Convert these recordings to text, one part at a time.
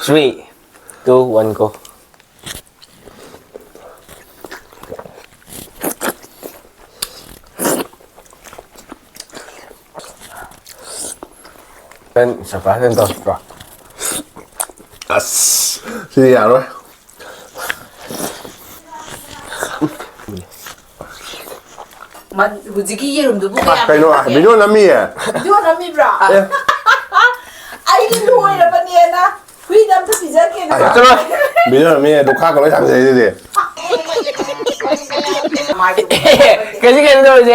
3, 2, 1, go. Bên sắp phá lên rồi. Thì dạ rồi. 만 무지개 이름도 뭐야? Cái nó bị nó làm gì à? 이거는 미브라. 아이는 뭐야 바니에나? 위담 또 비자케나. Chắc rồi. Bị nó làm gì à? Đồ khác còn lấy thằng gì gì? Cái gì cái đâu gì?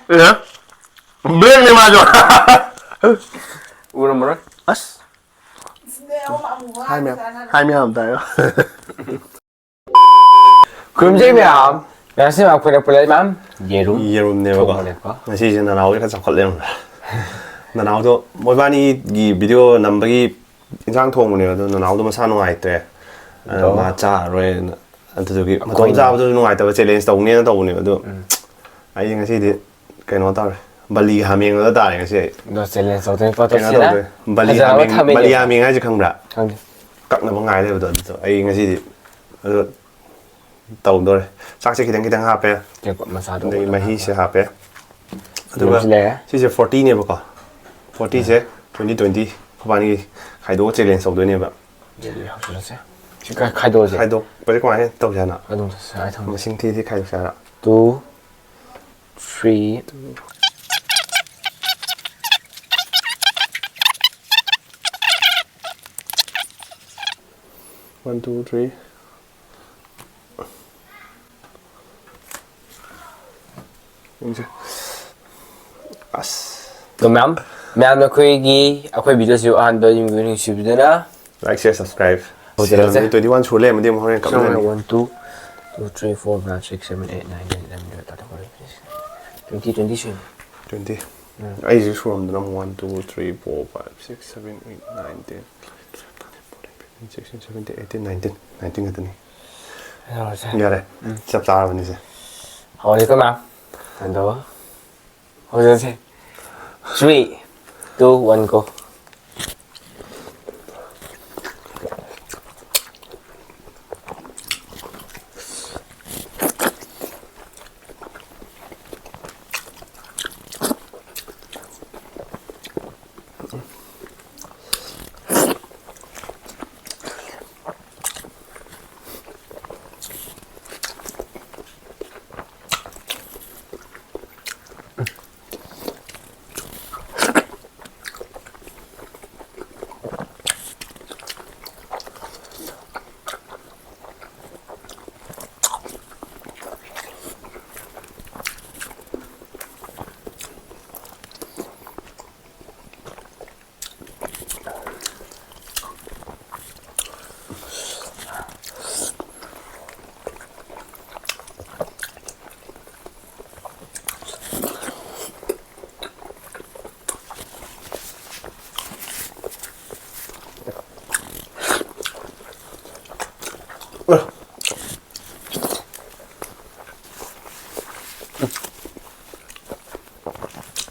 Gì hả? Biết đi mà rồi. Uno more. Us. 내 엄마 뭐야? Hai mươi hầm tại đó. 금제면 말씀 앞에 보내면 예룸. 예룸 네버가. 사실 이제 나 나오기 가장 걸려는 거야. 나 나오도 뭐 많이 이 비디오 남박이 인상 통문이요. 나 나오도 뭐 사는 거 있대. 맞아. 로에 안토기 돈 잡아도 는 거 있다. 챌린지 동네는 동네도. 아이 ngasi cái nó tao Bali Haming nó tao ngasi. 너 셀렌 소든 포토 시나? Bali Haming Bali Haming 아직 강라. 강데. 깍나 뭐 nga이 돼도 아이 ngasi tàu rồi chắc sẽ khi đang hạp ấy cái quả massage đây mà hi sẽ hạp ấy đúng rồi thì sẽ 40 này bác 40 sẽ 2020 các bạn đi khai đô chơi lên sầu đôi này bạn chỉ cái khai đô gì khai đô bây giờ các bạn tàu ra nào khai đô sai thôi mà sinh thi thì khai được ra 2 3 1 2 3 그러면 매번 거기 아까 비디오 한 번인 거는 싶으나 like share subscribe 어디로 해? 21 초래 mà điểm hồi cảm ơn 1 2 2 3 4 5 6 7 8 9 10 11 12 13 20 20 I just from the number 1 2 3 4 5 6 7 8 9 10 16 17 18 19 19 cái này rồi sao nghe đây sắp ra rồi nè hồi đi có mà thành đó hồi giờ xem 3 2 1 go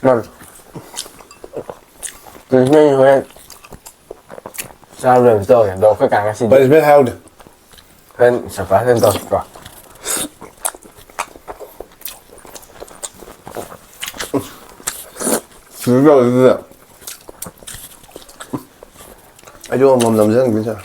Vâng. Từ nay huế sao rồi rồi đồ cái càng xin but it's been held hơn sắp phá lên rồi rồi ai cho mầm làm dân biết sao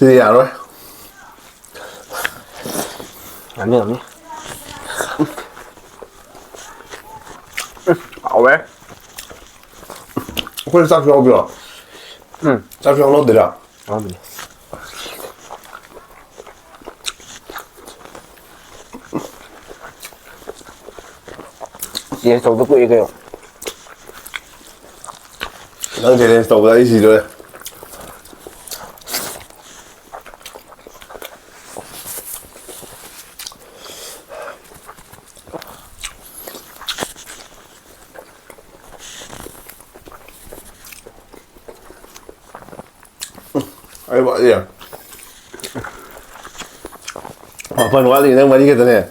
thì dạ rồi làm đi 왜? 그래 싹 좋아하더라. 응. 싹 좋아하더라. 아 그래 얘 저도 그 이거요 난 쟤네 스토브다 이 시절에. Ay, ba, iya. Apa wali nang mali kita ne?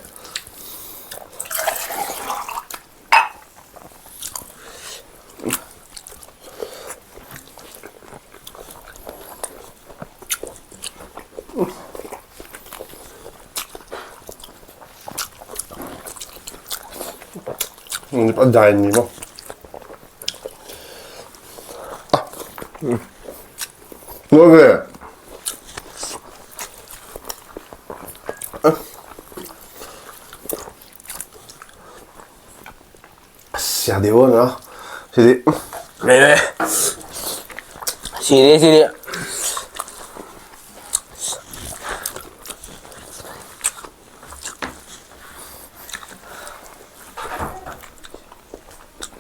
Ini pada ini mo. 뭐래? 야, 내워놔. 저기. 네. 시리 시리.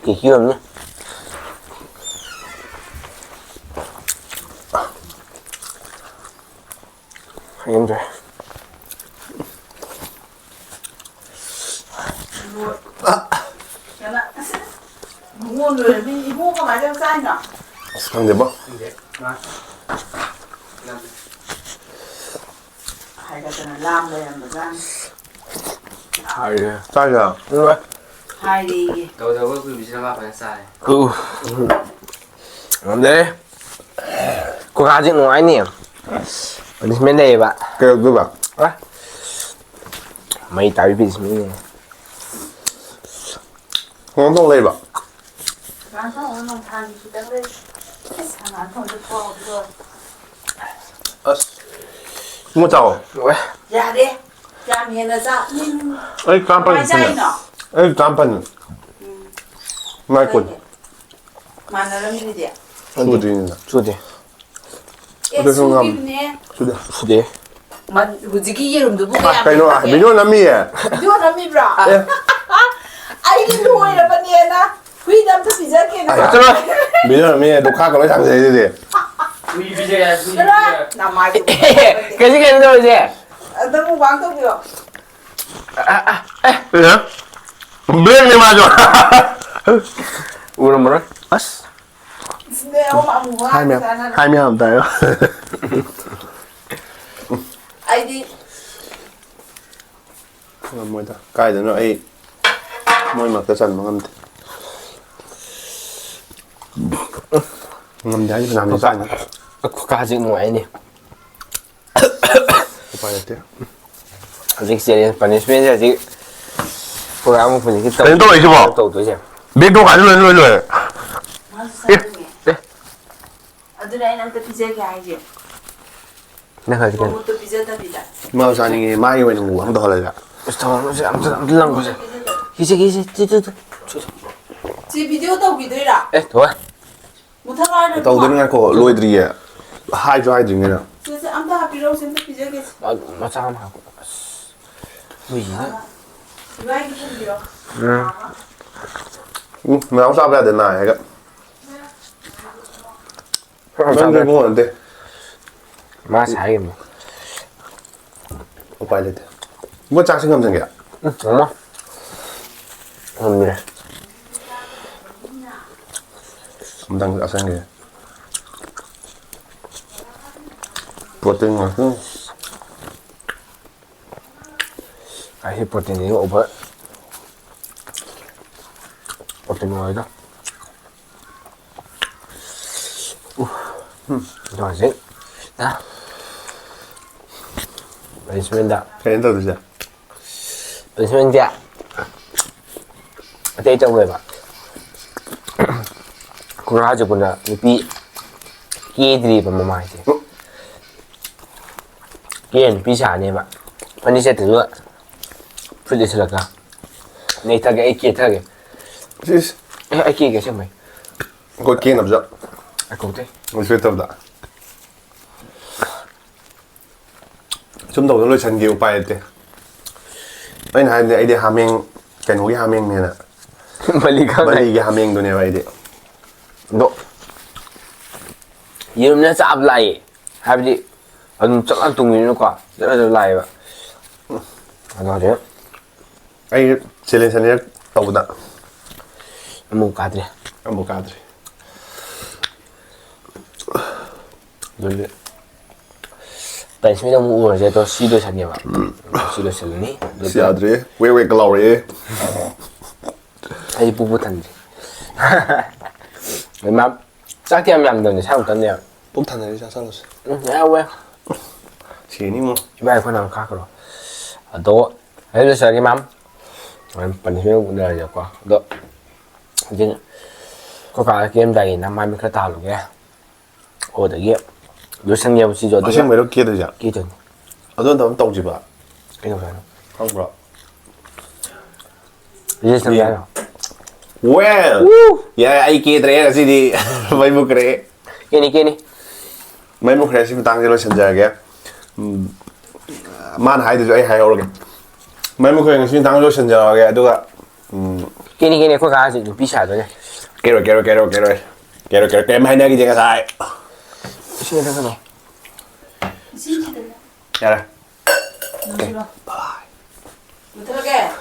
이게 없네. 힘들. 오늘 이모가 마냥 싸이나. 상대 봐. 하이가잖아 람래야 뭐가. 하이래. 짜자. 왜? 하이리. đầu đầu với quý vị sẽ phải xài 근데 그거 아직 ngoài 어디 맨 đây bạn. 그래, 그 봐. 아? mấy tại vì gì 홍동 레이 봐. 가서 오늘 다 기다려. 상안 통도 거 그거. 뭐 짜오? 왜? 야래. 야미에나 자. 에이, 깜빡이 있네. 마자이나. 에이, 깜빡이. 마이콘. 만나는 일이야. 수드인다. 주디. 예, 근데 성함. 수기네. 수드. 주디. 만 무지기 이름도 뭐야? 그이노, 미노 남미에. 미노 남미브라. 예. 아이디 누구야 바니에나? 회담도 비자케나. 맞잖아. 미노 남미에 녹화 거를 장사해야 돼. quý vị sẽ quý vị 그래. 나 말고. cái gì cái đâu vậy? 너무 왕떡이요. 그래? 분명히 맞아. 우는 뭐라? 아스. 내 엄마 뭐야? 하면 없다요. 아이디 뭐다. 까야 되나? 에이. 뭐 막다 잘 먹으면 돼. ngâm đá cho làm gì sao nữa? 그거 아직 ngoài nè. Không phải thế. 아직 세리 반니스면 아직 그거 아무 분위기 또. 또 있어 봐. 또 도지. 맥도 가지고 일로. 네. 아들아이한테 비자게 아이지. 내가 지금 뭐또 비자다 비자. Mà sao anh mai về ngủ không thôi là 아무튼 랑 거지. 이제 찌찌. 지 비디오도 비디오라. 에, 좋아. 못하라는 tàu tới ngay cổ lôi đi à hai cho hai gì nghe nào 그래서 아무도 하비로 센터 비자게. 맞아 한번 하고. 뭐 이나? 이거 아이디 좀 빌어. mà không sao ra đến này hết nó đi mua được 마 잘게 뭐. không phải là mua trang sinh ngầm gì kìa 엄마. 언니. không đang ở sang kìa protein mà 아이 프로틴 이거 오버. 프로틴 뭐이다? 좋아지? 나. 반니스면다. cái đến từ gì 반니스면자. 어때 좀 해봐. 그걸 가지고는 이 끼들이 뭐 말이지. 끼는 비시 안 해봐. 반니세 들어. 풀리스라가. 내 타게 애끼 타게. chứ 애끼 계셔 뭐. có kia nằm rộng 아 그때. mình sẽ tập đã chúng đầu nó lôi chân kêu bay thế anh hai ai đi hamming cái núi hamming này nè 빨리 가. bali cái hamming đồ này vậy đi 너 이름은 짭라이. 하비지. 아좀 ጨ한 동민일 거야. ጨ라저 라이가. 아 맞아. anh chơi lên sân này tàu đã 뭐 가드래. một cái thôi 놀래. 펜스미는 뭐 오늘 또 시도 샀냐 봐. 시도 샀니? 시아들이 왜 글로리 아이 뿌듯한데. 얼마 짝티 하면 안 되는데 잘 못했네요. 폭탄 내리자 살았어 응, 야 왜? 지니 뭐 이번에 그냥 가 그럼. 너 해도 저기 맘. 펜스미는 cũng đời rồi qua. Đó. Chứ có cả game này năm mai mới khai tao luôn kìa. Ồ tự nhiên. Đối sang nhiều chỉ cho 아시안 왜 이렇게 되자 kỹ thuật. 어떤 다음 떡지 봐 Cái nào vậy? không bro Đi sang nhà nào. well ya ai kia tre gì đi mấy một cái Kia đi. mấy một cái xin tăng cho nó sinh ra cái man hai thì ai hai rồi cái mấy một cái xin tăng cho sinh ra cái đúng không Kia đi có cả gì bị xả rồi này. cái rồi cái hai này cái gì cái sai Xin ra nào. Xin chị ya 싫어. 못 들어게.